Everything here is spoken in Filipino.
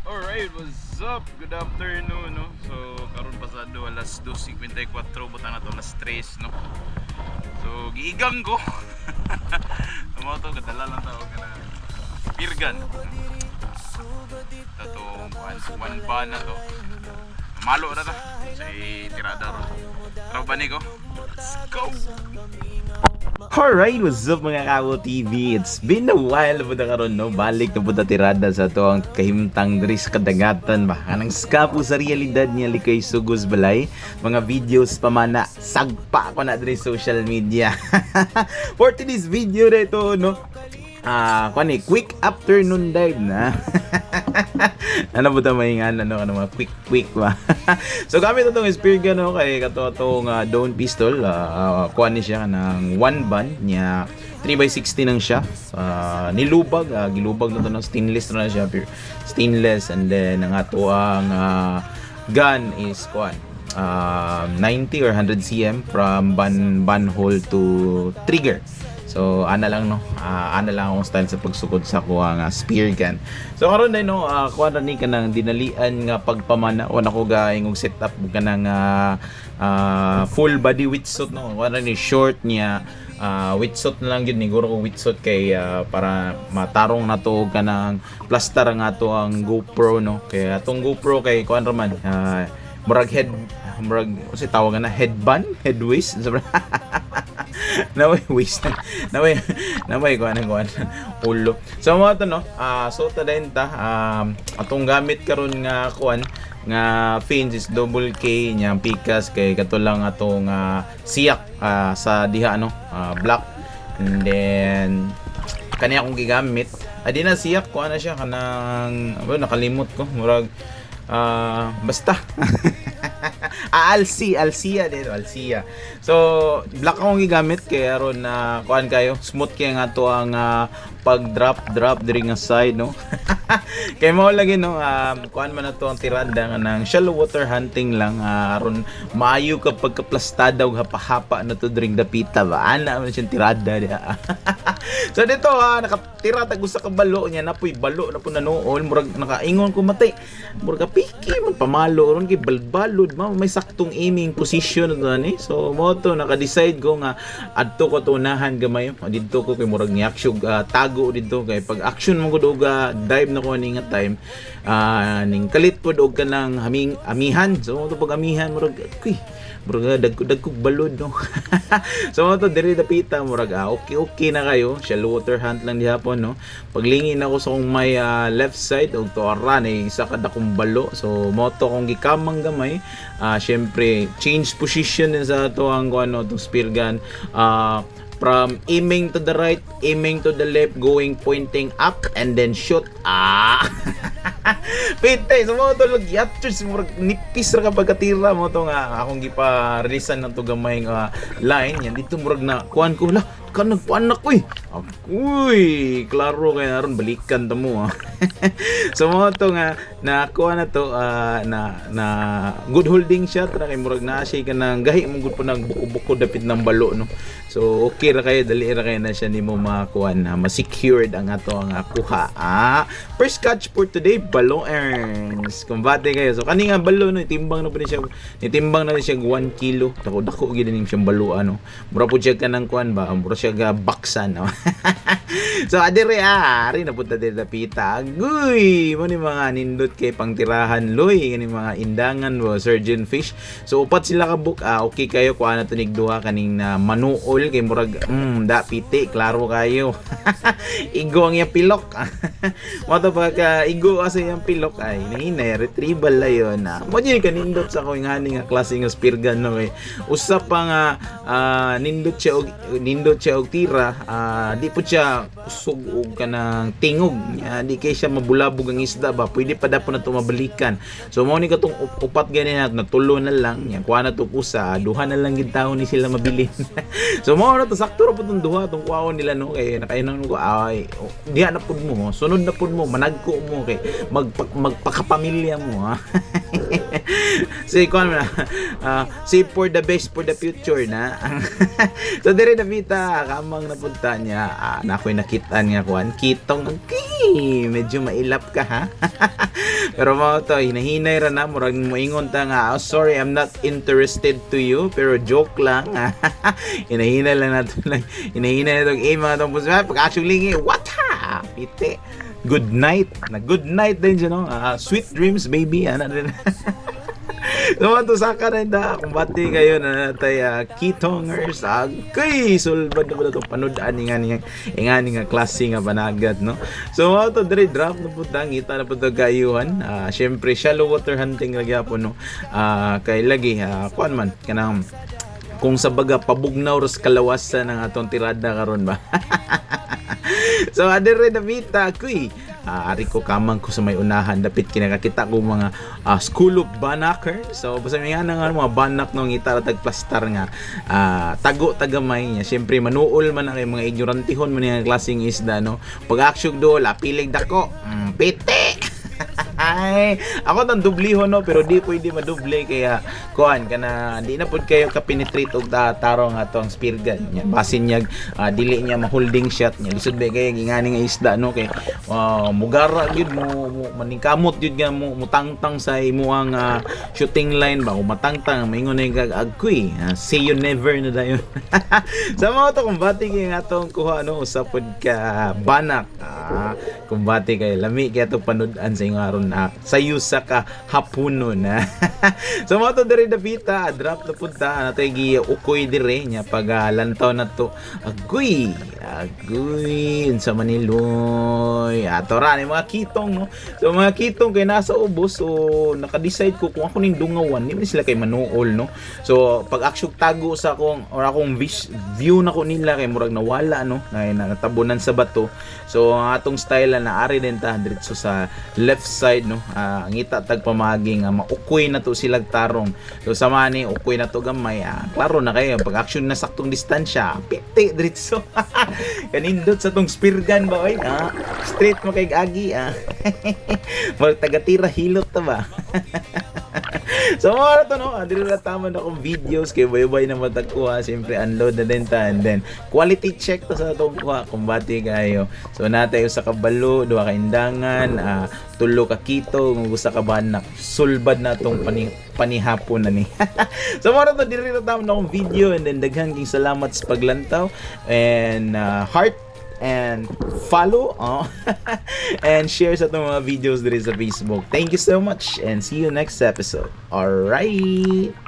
Alright, what's up? Good afternoon, no? So, karon pasado alas 2:54, butang na to alas 3, no? So, giigang ko. Tumo to, kadala lang tawag ka na Pirgan. Ito one ban na to. Malo na ta. Say, tirada ron. Trabaho ko. Let's go! Alright, what's up mga Kawo TV? It's been a while po na karon, no? Balik na po ta tirada sa to ang kahimtang diri sa kadagatan ba. Anang skapo sa realidad niya likay sugos balay. Mga videos pamana sagpa ko na diri social media. For today's video na ito, no? Quick afternoon dive na. Ano po may nga mga quick ba. So gamit itong spear gun, no, kay kato itong Dawn pistol. Kuan ni siya ng one band niya 3x60 nang siya. Nilubag, gilubag na to ng stainless na siya, pure stainless, and then ang ato ang gun is kuan 90 or 100 cm from ban hole to trigger. So ana lang, no, ana lang akong style sa pagsukod sa kuha nga spear gun. So karon din, no, kuha na ni kanang dinalian nga pagpamana o nako gaing og setup kanang full body wetsuit, no. Kuha na ni short niya wetsuit na lang gyud, siguro ko wetsuit kay para matarong na to kanang plaster nga to ang GoPro, no. Kay atong GoPro kay kuan ra man murag kasi tawagan na headband, head waist. Naway waist naway kuan ulo. So mo to, no, so ta din ta atong gamit karon nga kuan nga fins is double K nya pikas kay kato lang atong siyak sa diha, no, black, and then kaniya akong gigamit adi na siyak kuan na siya kanang nakalimot ko murag basta Alcia dito, Alcia. So black akong gigamit kay aron na kuan kayo smooth kay nga to ang pag drop diri nga side, no. Kay mao lagi, no, kuan man na to ang tirada nga ng shallow water hunting lang, aron maayo ka pagkaplastada og hapa-hapa na to diri dapita ba ana man siyang tirada dia. So dito nakatira tag usa ka balo niya, napoy balo na po nanuol, murag nakaingon ko matay, murag piki man pamalo ron kay balbalod may saktong aiming position na ni. So mo to naka-decide ko nga adto ko to unahan gamay didto ko kay murag ni action tago didto kay pag action mo gud og dive na ko ni nga time ning kalit pod og kanang amihan. So mo to pag amihan murag murag dagkog balod, no. So mo to diri dapita murag okay na kayo, shallow water hunt lang dihapon, no. Paglingin ako sa kung may left side og tuara na isa kada kong balo. So mo to kung gikamang gamay, syempre change position din sa to ang ano to spear gun, from aiming to the right, aiming to the left, going pointing up and then shoot. Pinte, so mo to lagi murag nipis ra kapag katira mo to nga akong gipa-releasean ng to gamay nga line yan dito murag na kuan ko la kan nagpanak uy klaro kay naron balikan ta mo. So mo to nga na kuan na to na good holding shot ra kay murag na siya kanang gahi mo gud po nang buko-buko dapit ng balo, no. So okay ra kayo, dali ra kayo na siya nimo makuan na ma-secured ang ato ang kuha. First catch for today, balo earns. Kumbate kayo. So kani nga balo, no, itimbang na po ni siya, itimbang na siya 1 kilo. Dako gid ning siyang balo, ano. Mura po siya kanang kuan ba, mura siya ga baksan, no. So adire ari na punta diri dapita. Agoy, mo ni mga nindot kay pangtirahan loy, kani mga indangan mo surgeon fish. So upat sila ka book, okay kayo kuan na tunig duha kaning manuol kay murag da piti klaro kayo. Igo ang yang pilok. Mo to pagka igo asa yang pilok ay nahinay retrieval la yon. Mo di kanindot sa ko ngani nga klase nga spear gun, no, kay usap pa nga nindot siya og tira, di po siya usog og kanang tingog, di kay siya mabulabog ang isda ba, pwede pa dapo na to mabalikan. So mo ni katong upat gani na natulo na lang yan kuha na to pusa, duha na lang gid taon ni sila mabilin. So mo na to sakto ra po tong duha tong kuhaon nila, no, kay nakainon ko ay diha na pud mo, sunod na pud mo, managko mo kay magpakapamilya mo. Say ko na save for the best for the future na. So dire Davita kamang napunta niya na ako'y nakita niya kuan kitong medyo mailap ka ha. Pero mo to hinahinay ra na murag moingon ta nga sorry I'm not interested to you pero joke lang. Hinahinay lang nato lang hinahinay na mga tong puso pag actually what ha pite good night na good night din siya no sweet dreams baby ana rin. So to saka rin da kung bati kayo na natay kitongers kay sulbad na ba ito panudaan nga klase nga panagat no. So to dire drop na po ngita na po ito kayuhan syempre shallow water hunting lagi po no kay lagi kuan man kanang kung sa baga pabugnaw ras kalawasan ng atong tirada karon ba. So adere Davita kuy ari ko kamang ko sa may unahan dapit kinakakita ko mga school of banaker. So basta may nga mga banak nung itara tagplastar nga tago tagamay niya syempre manuol man kay mga ignorantihon man nga klaseng isda no pag aksyon do lapilig dako pite. Ay, ako nang dublihon no pero di pwede maduble kaya kuan kana di na pud kayo ka penetrate og tarong atong spear gun nya basin niya dili niya ma-holding shot niya lisod ba kay ngani nga isda no kay mugara gyud mo maningkamot gyud nga mo tangtang sa imuang shooting line ba o matangtang maingon ay agkoy see you never na dayon. Sa mga to kumbati kay atong kuha no usapod ka banak kumbati kay lami kay atong panud-an sa ingaron sayo sa ka hapunon. So mo to dire Davita drop na punta natay gi ukoy dire nya pag lantaw na to agoy sa Maniloy ato ra ni mga kitong no. So mga kitong kay nasa ubos so naka-decide ko kung ako ning dungawan ni sila kay manuol no. So pag aksyon tago sa akong view na ko nila kay murag nawala no na natabunan sa bato. So atong style na ari din ta diretso sa left side no ngita tag pamagi nga maukoy na to silag tarong. So sama ni ukoy na to gamay klaro na kayo pag action na saktong distansya piti diretso. Kanindot sa tong spear gun ba oy straight mo kay agi mag tagatira hilot ta ba. So mga to no dili na tama na akong videos kay bay-bay na matagkuha siyempre unload na din ta and then quality check to sa itong kuha kumbati kayo. So natay sa kabalo duha ka indangan tulo ka kito gusto ka banak sulbad na itong panihapon na ni. So mga to dili na tama na akong video and then daghang salamat sa paglantaw and heart and follow and share sa itong mga videos dito sa Facebook. Thank you so much and see you next episode. Alright.